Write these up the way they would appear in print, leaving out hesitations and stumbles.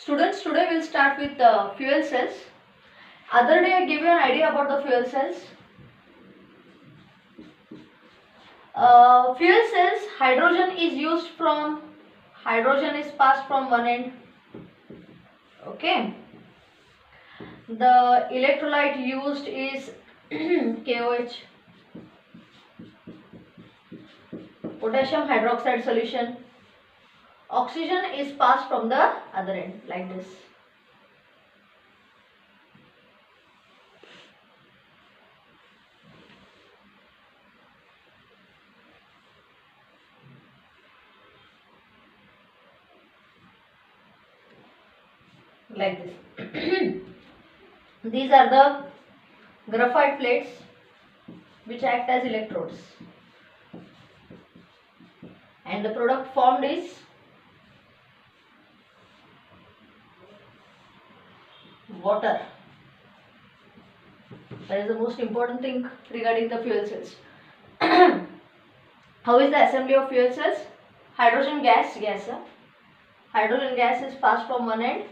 Students, today we'll start with fuel cells. Other day I gave you an idea about the fuel cells. Fuel cells, hydrogen is passed from one end. Okay. The electrolyte used is KOH, potassium hydroxide solution. Oxygen is passed from the other end like this. Like this. These are the graphite plates which act as electrodes, and the product formed is water. That is the most important thing regarding the fuel cells. How is the assembly of fuel cells? Hydrogen gas. Hydrogen gas is passed from one end.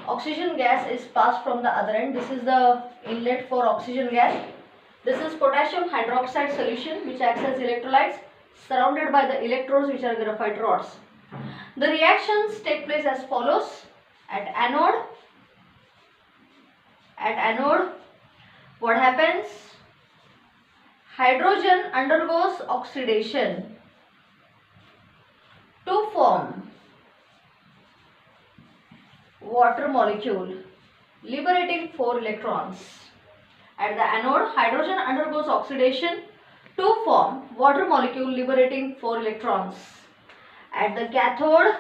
Oxygen gas is passed from the other end. This is the inlet for oxygen gas. This is potassium hydroxide solution which acts as electrolytes, surrounded by the electrodes which are graphite rods. The reactions take place as follows. At anode, what happens? Hydrogen undergoes oxidation to form water molecule liberating 4 electrons. At the anode, hydrogen undergoes oxidation to form water molecule liberating 4 electrons. At the cathode,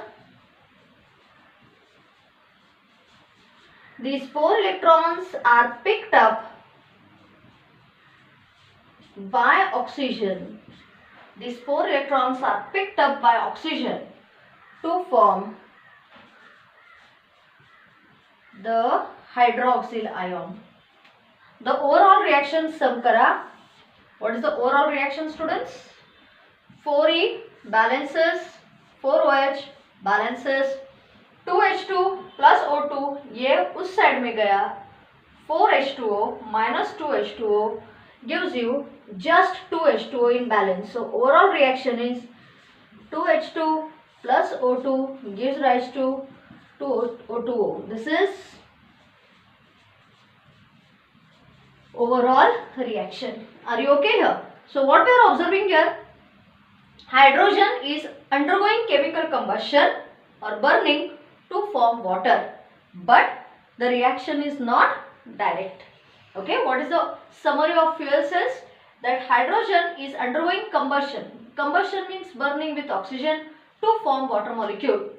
these 4 electrons are picked up by oxygen. These 4 electrons are picked up by oxygen to form the hydroxyl ion. The overall reaction sum kara. What is the overall reaction, students? 4E balances 4OH balances 2H2 plus O2, ये उस side में गया, 4H2O minus 2H2O gives you just 2H2O in balance. So overall reaction is 2H2 plus O2 gives rise to 2O2O. This is overall reaction. Are you okay here? So what we are observing here, hydrogen is undergoing chemical combustion or burning to form water, but the reaction is not direct. Okay, what is the summary of fuel cells? That hydrogen is undergoing combustion. Combustion means burning with oxygen to form water molecule.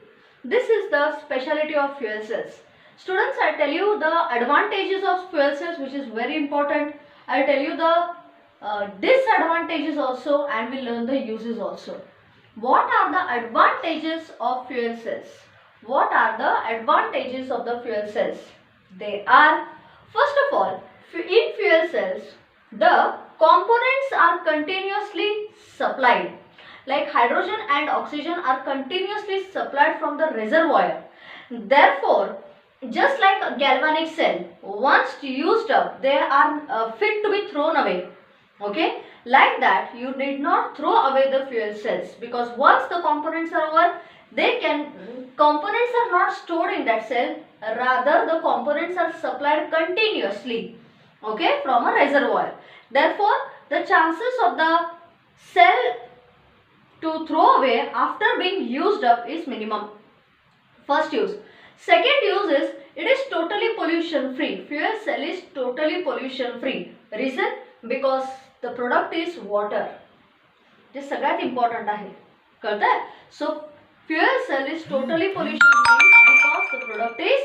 This is the speciality of fuel cells. Students, I tell you the advantages of fuel cells, which is very important. I will tell you the disadvantages also, and we will learn the uses also. What are the advantages of fuel cells? What are the advantages of the fuel cells? They are, first of all, in fuel cells, the components are continuously supplied. Like hydrogen and oxygen are continuously supplied from the reservoir. Therefore, just like a galvanic cell, once used up, they are fit to be thrown away. Okay, like that, you need not throw away the fuel cells, because once the components are over, components are not stored in that cell, rather the components are supplied continuously, okay, from a reservoir. Therefore, the chances of the cell to throw away after being used up is minimum. First use. Second use is, it is totally pollution free. Fuel cell is totally pollution free. Reason? Because the product is water. This सगळ्यात important आहे. कळतंय? So fuel cell is totally pollution free because the product is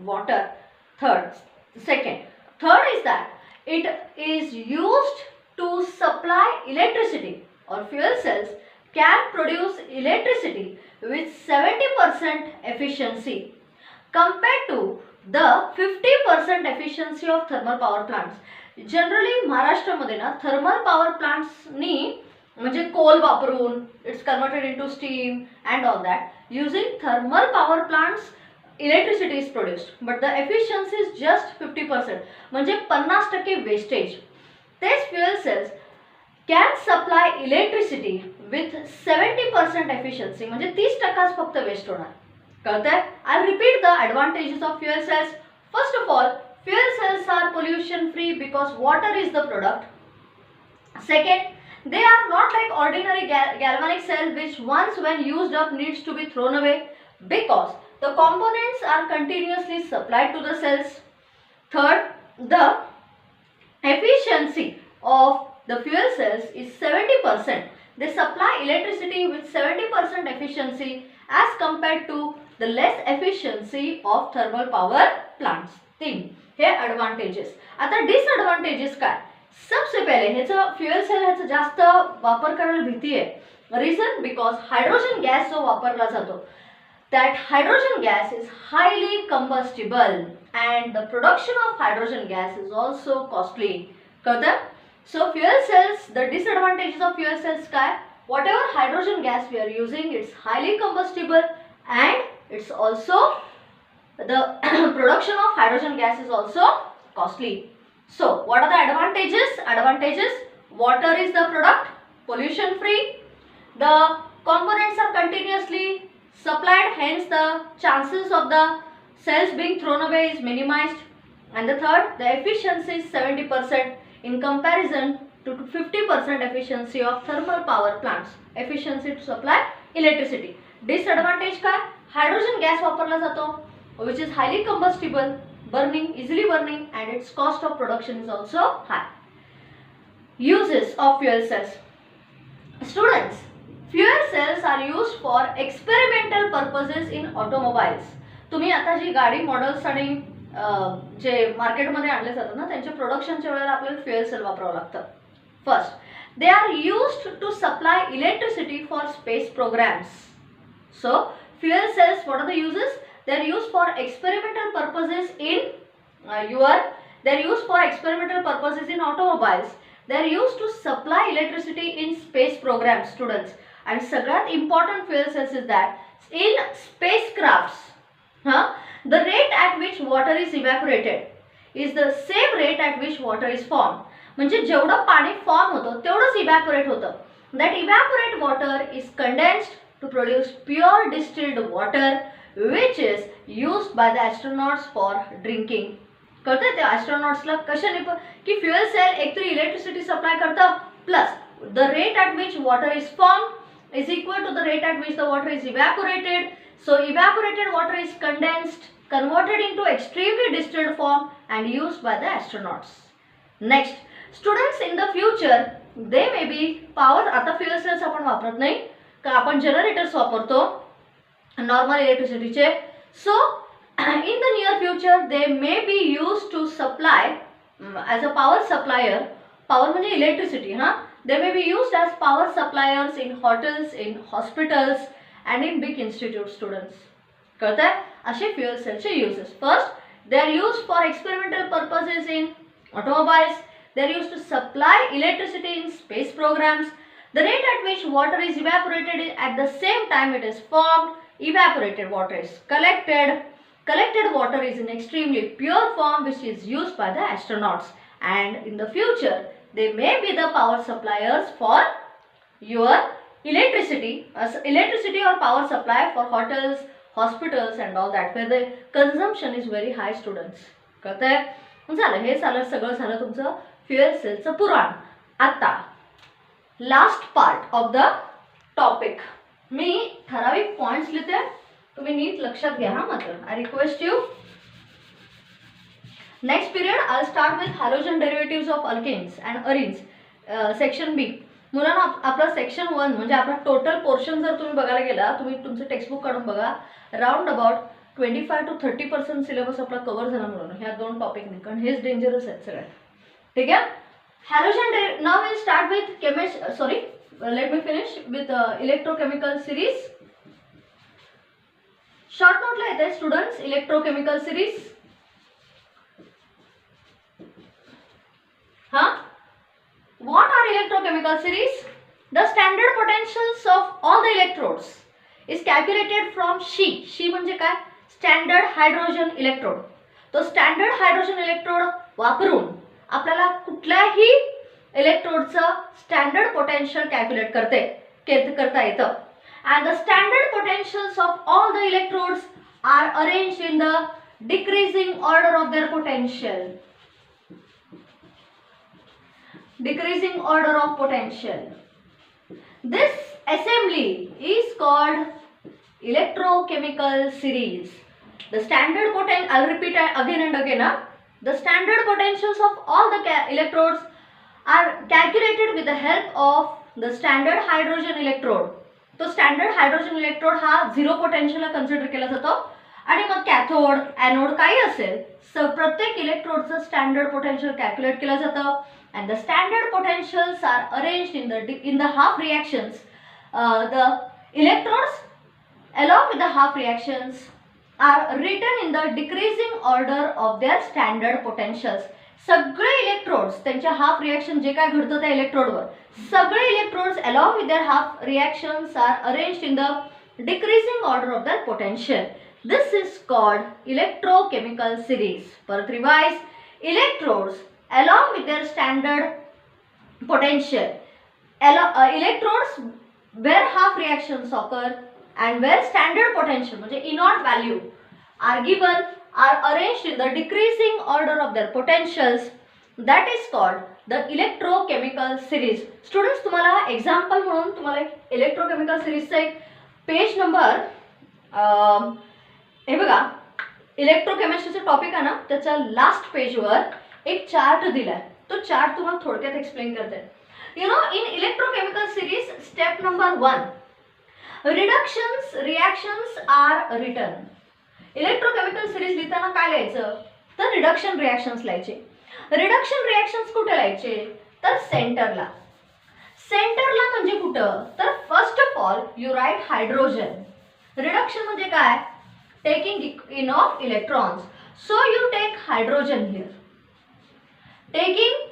water. Third is that it is used to supply electricity, or fuel cells can produce electricity with 70% efficiency compared to the 50% efficiency of thermal power plants. Generally महाराष्ट्रामध्ये ना thermal power plants नी म्हणजे coal वापरून it's converted into steam and all that. Using thermal power plants electricity is produced but the efficiency is just 50%, म्हणजे 50% wastage. तेच fuel cells can supply electricity with 70% efficiency, म्हणजे 30%च फक्त waste होणार. कळतंय? I repeat the advantages of fuel cells. First of all, fuel cells are pollution free because water is the product. Second, they are not like ordinary galvanic cell which once when used up needs to be thrown away because the components are continuously supplied to the cells. Third, the efficiency of the fuel cells is 70%. They supply electricity with 70% efficiency as compared to the less efficiency of thermal power plants. 3. Hey advantages. आता disadvantages काय? सबसे पहले ह्याचं fuel cell ह्याचं जास्त वापर करायला भीती आहे. रिझन बिकॉज हायड्रोजन गॅस जो वापरला जातो that hydrogen gas is highly combustible and the production of hydrogen gas is also costly. कळतं? So fuel cells, the disadvantages of fuel cells काय? Whatever hydrogen gas we are using it's highly combustible and it's also the production of hydrogen gas is also costly. So what are the advantages? Advantages: water is the product, pollution free, the components are continuously supplied, hence the chances of the cells being thrown away is minimized, and the third, the efficiency is 70% in comparison to 50% efficiency of thermal power plants, efficiency to supply electricity. Disadvantage काय? Hydrogen gas वापरला जातो which is highly combustible, easily burning, and its cost of production is also high. Uses of fuel cells. Students, fuel cells are used for experimental purposes in automobiles. तुम्ही आता जी गाडी models आणि जे मार्केटमध्ये आणले जातात ना त्यांच्या प्रोडक्शनच्या वेळेला आपल्याला फ्युएल सेल वापरावं लागतं. First, they are used to supply electricity for space programmes. So fuel cells, what are the uses? They are used for experimental purposes in they are used for experimental purposes in automobiles. They are used to supply electricity in space programs, students. And सगळ्यात important fuel cells is that in spacecrafts, the rate at which water is evaporated is the same rate at which water is formed. म्हणजे जेवढं पाणी form होतं तेवढंच evaporate होतं. That evaporate water is condensed to produce pure distilled water, which is used by the astronauts for drinking. कळतंय? ते ॲस्ट्रोनॉट्सला कशाने की फ्युएल सेल एकतर इलेक्ट्रिसिटी सप्लाय करतं plus the rate at which water is form is equal to the rate at which the water is evaporated. So evaporated water is condensed, converted into extremely distilled form and used by the astronauts. Next, students, in the future they may be power. आता fuel cells आपण वापरत नाही का, आपण generators वापरतो normal इलेक्ट्रिसिटीचे. So in the near future they may be used to supply as a power supplier. Power म्हणजे electricity. They may be used as power suppliers in hotels, in hospitals and in big institutes, students. कळतंय? असे fuel सेलचे uses. First, they are used for experimental purposes in automobiles. They are used to supply electricity in space programs. The rate at which water is evaporated is at the same time it is formed. Evaporated water is collected. Collected water is in extremely pure form which is used by the astronauts, and in the future they may be the power suppliers for your electricity or power supply for hotels, hospitals and all that where the consumption is very high, students. कळतंय? झालं, हे सगळं झालं तुमचं fuel सेलचं पुराण. आता last part of the topic. मी ठराविक पॉइंट्स लिहिते, तुम्ही नीट लक्षात घ्या मात्र. I request you. Next period I start with halogen derivatives of alkanes and arenes, section B. मुलांना आपला सेक्शन 1 म्हणजे आपला टोटल पोर्शन जर तुम्ही बघायला गेला, तुम्ही तुमचं टेक्स्टबुक काढून बघा, राऊंड अबाउट 25 to 30% सिलेबस आपला कव्हर झाला म्हणून ह्या दोन टॉपिकने, कारण हेच डेंजरस आहेत सगळ्यात. ठीक आहे? Halogen now will start with let me finish with electrochemical series. Short note ला येते students, electrochemical series. What are electrochemical series? The standard potentials of all the electrodes is calculated from She म्हणजे काय? Standard hydrogen electrode. तो standard hydrogen electrode वापरून आपल्याला कुठल्याही इलेक्ट्रोडचं standard potential calculate करता येतं. And the standard potentials of all the electrodes are arranged in the decreasing order of their potential. Decreasing order of potential. This assembly is called electrochemical series. The standard potential, I'll repeat again and again. The standard potentials of all the electrodes are calculated with the help of the standard hydrogen electrode. तो standard hydrogen electrode हा 0 पोटेन्शियलला consider केला जातो आणि मग cathode anode काही असेल प्रत्येक इलेक्ट्रोडचं standard potential calculate केलं जातं. And the standard potentials are arranged in the half reactions. The electrodes along with the half reactions are written in the decreasing order of their standard potentials. सगळे electrodes त्यांच्या half reaction जे काय घडतं त्या इलेक्ट्रोडवर सगळे electrodes along with their half reactions are arranged in the decreasing order of their potential. This is called electrochemical series. परत revise, electrodes along with their standard potential, electrodes where half reactions occur and where standard potential म्हणजे E0 value are given are arranged in the decreasing order of their potentials. That is called the electrochemical series. Students, तुम्हाला example म्हणून तुम्हाला electrochemical सिरीजचा एक page number हे बघा, इलेक्ट्रोकेमिस्ट्रीचा topic आहे ना त्याच्या last पेजवर एक चार्ट दिलाय. तो चार्ट तुम्हाला थोडक्यात एक्सप्लेन करते. You know, in electrochemical series step number 1, reductions reactions are written. Electrochemical series लिहिताना काय लिहायचं तर रिडक्शन रिॲक्शन्स लिहायचे. रिडक्शन रिॲक्शन्स कुठे लिहायचे तर सेंटरला. सेंटरला म्हणजे कुठं तर first of all you write hydrogen. Reduction म्हणजे काय, taking in of electrons. So you take hydrogen here. Taking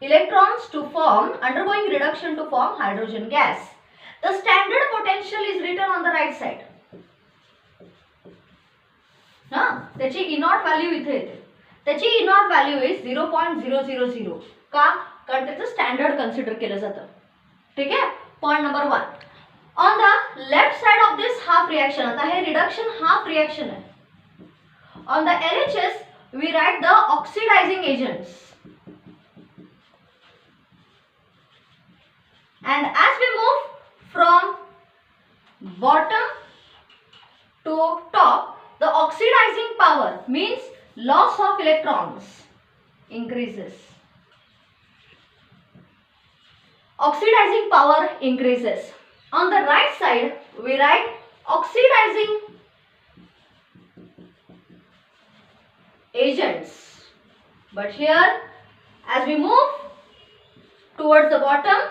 electrons to form, undergoing reduction to form hydrogen gas. The standard potential is written on the right side. ना त्याची E0 value इथे येते. त्याची E0 value is 0.000. का, कारण त्याचं standard consider केलं जातं. ठीक आहे, point number 1. On the left side of this half reaction, आता हे रिडक्शन हाफ रिएक्शन आहे. On the LHS we write the oxidizing agents. And as we move from bottom to top, the oxidizing power means loss of electrons increases. Oxidizing power increases. On the right side, we write oxidizing agents. But here, as we move towards the bottom,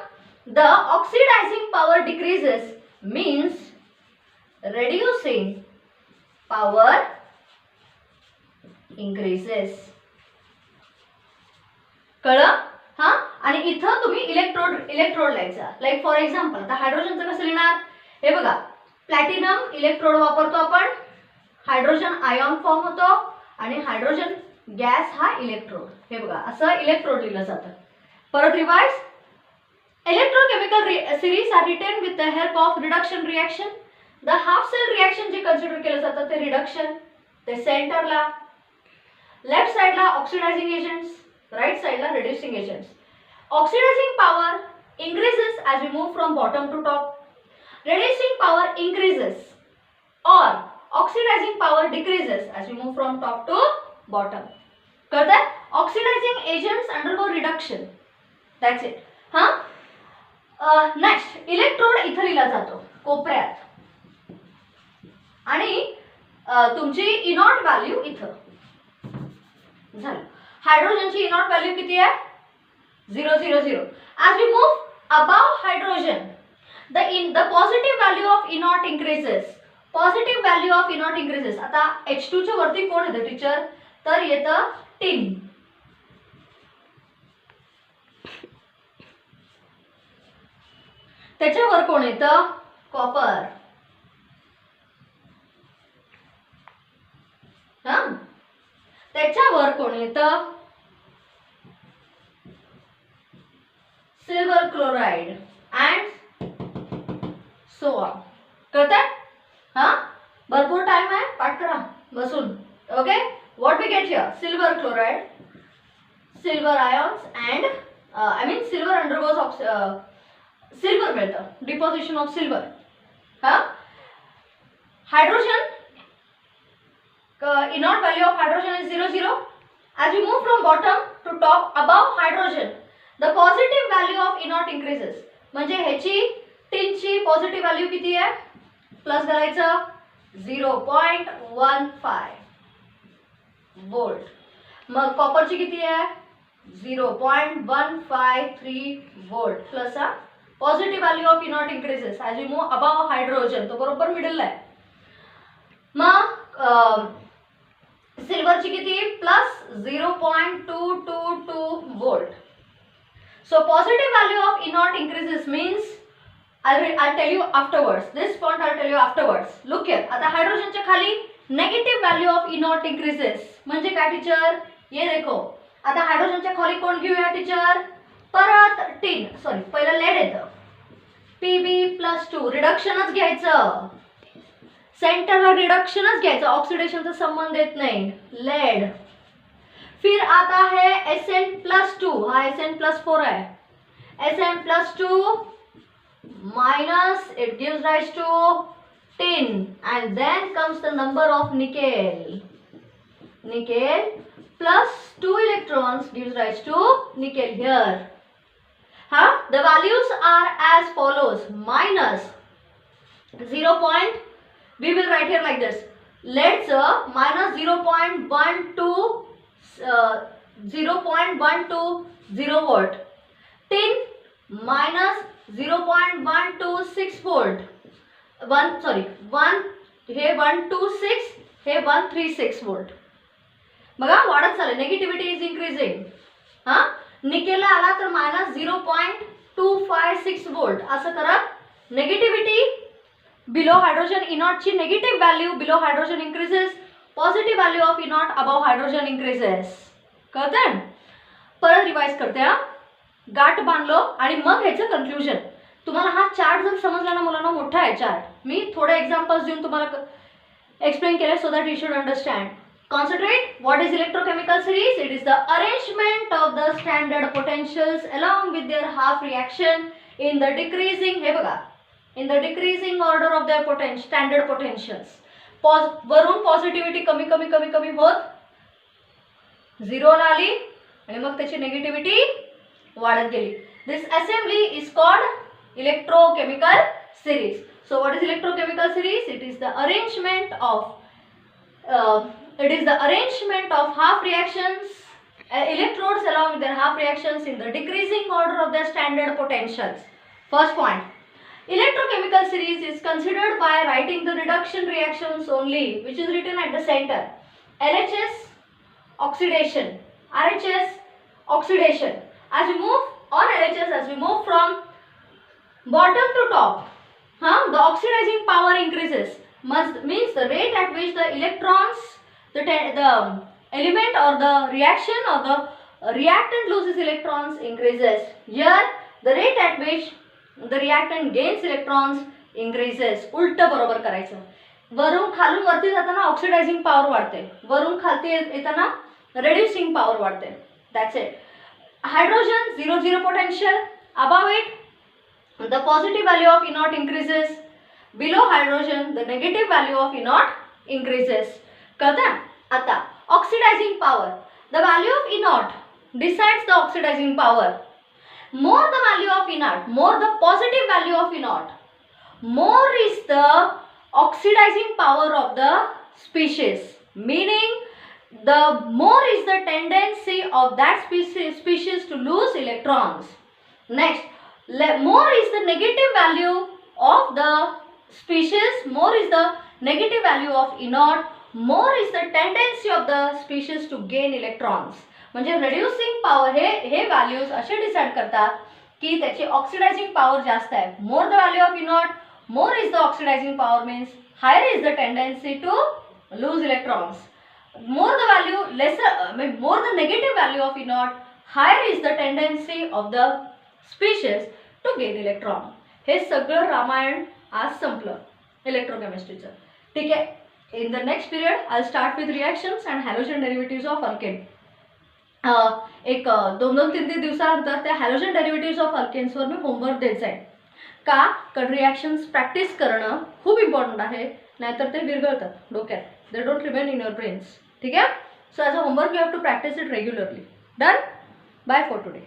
the oxidizing power decreases, means reducing power increases. कळलं? हा, आणि इथं तुम्ही electrode लिहायचा. Like for example आता हायड्रोजनचं कसं लिहिणार, हे बघा, प्लॅटिनम इलेक्ट्रोड वापरतो आपण, हायड्रोजन आयॉन फॉर्म होतो आणि हायड्रोजन गॅस हा इलेक्ट्रोड. हे बघा असं इलेक्ट्रोड लिहिलं जातं. परत revise, electrochemical series are written with the help of reduction reaction. The half cell reaction J consider केलं जातं ते रिडक्शन, ते सेंटरला, लेफ्ट साइडला ऑक्सिडायझिंग एजंट्स, राइट साइडला reducing agents. Oxidising power increases as we move from bottom to top. Reducing power increases or oxidizing power decreases as we move from top to bottom. कळतंय? Oxidizing agents undergo reduction. That's it. हा, next electrode इथं लिहिला जातो कोपऱ्यात आणि तुमची E0 value इथं झालं. हायड्रोजनची E0 व्हॅल्यू किती आहे 000. as we move above hydrogen, the positive value of E0 increases. Positive value of E0 increases. आता H2 च्या वरती कोण येतं टीचर तर येतं टिन. त्याच्यावर कोण येतं कॉपर. कोण येतं? Silver chloride and so on. कळतंय? हा, भरपूर टाइम आहे, पाठ करा बसून. Okay, what we get here? Silver chloride, silver ions and I mean silver undergoes silver मिळतं, deposition of silver. हा, hydrogen, inert value of hydrogen is 0 0. As we move from bottom to top above hydrogen, the positive value of inert increases. म्हणजे ह्याची टिनची positive value किती आहे? Plus घालायचं 0.15 volt. मग कॉपरची किती आहे? 0.153 volt plus हा positive value of E naught increases as you move above hydrogen, तो बरोबर मिडलला आहे. मग सिल्वरची किती? Plus 0.222 volt. So positive value of inert increases means I'll tell you afterwards. This point I'll tell you afterwards. Look here. आता हायड्रोजनच्या खाली negative value of inert increases म्हणजे काय टीचर? ये देखो. आता हायड्रोजनच्या खाली कोण घेऊया टीचर? परत टिन, सॉरी पहिलं लेड येतं. Pb+2 रिडक्शनच घ्यायचं. सेंटरला रिडक्शनच घ्यायचं, ऑक्सिडेशनचा संबंध येत नाही. लेड. फिर आता है Sn+2, हा Sn+4 है. Sn+2 minus it gives rise to tin and then comes the number of nickel. Nickel plus 2 electrons gives rise to nickel here. Huh? The values are as follows: minus 0. We will write here like this. Let's minus 0.120 volt. Tin minus 0.126 volt. 126 hey 136 volt. बघा वाढत चालले, negativity is increasing. हा, निकेलला आला तर minus 0.256 volt असं करत negativity below hydrogen इनॉटची negative value below hydrogen increases, positive value of E naught above hydrogen increases. कळतंय? परत रिवाइज करते. हा, गाठ बांधलो आणि मग ह्याचं कन्क्लुजन. तुम्हाला हा चार्ट जर समजला ना मुलांना, मोठा आहे चार्ट. मी थोडे एक्झाम्पल्स देऊन तुम्हाला एक्सप्लेन केले so that you should understand. Concentrate. What is electrochemical series? It is the arrangement of the standard potentials along with their half reaction in the decreasing, हे बघा, in the decreasing order of their standard potentials. वरून positivity कमी कमी कमी कमी होत 0 ला आली आणि मग त्याची नेगेटिव्हिटी वाढत गेली. This assembly is called electrochemical series. So what is electrochemical series? It is the arrangement of half reactions, electrodes along with their half reactions in the decreasing order of their standard potentials. First point, electrochemical series is considered by writing the reduction reactions only, which is written at the center. LHS oxidation, RHS oxidation. As we move on LHS, as we move from bottom to top, the oxidizing power increases. Means the rate at which the electrons, the element or the reaction or the reactant loses electrons increases. Here the rate at which the reactant gains electrons increases. उलट बरोबर करायचं. वरून खालून वरती जाताना oxidising power वाढते, वरून खालती येताना रेड्युसिंग पॉवर वाढते. That's it. Hydrogen 0 0 potential. Above it the positive value of inert increases. Below hydrogen the negative value of inert increases. कळतं? आता oxidizing power. The value of inert decides the oxidizing power. More the value of inert, more the positive value of inert, more is the oxidizing power of the species. Meaning the more is the tendency of that species to lose electrons. Next, more is the negative value of the species, more is the negative value of inert, more is the tendency of the species to gain electrons. म्हणजे reducing power हे values असे decide करतात की त्याची oxidising power जास्त आहे. more the value of inert, more is the oxidizing power, means higher is the tendency to lose electrons. more the value lesser more the negative value of E naught, higher is the tendency of the species to gain electron. हे सगळं रामायण आज संपलं इलेक्ट्रोकेमिस्ट्रीचं. ठीक आहे. In the next period I start with reactions and halogen derivatives of alkane. एक 2-3 दिवसानंतर त्या halogen derivatives of अल्केन्सवर मी होमवर्क द्यायचं आहे. का? कारण रिॲक्शन्स प्रॅक्टिस करणं खूप इम्पॉर्टंट आहे, नाहीतर ते विरघळतात डोक्यात. They don't remain in your brains. ठीक आहे. So as a homework you have to practise it regularly. Done. Bye for today.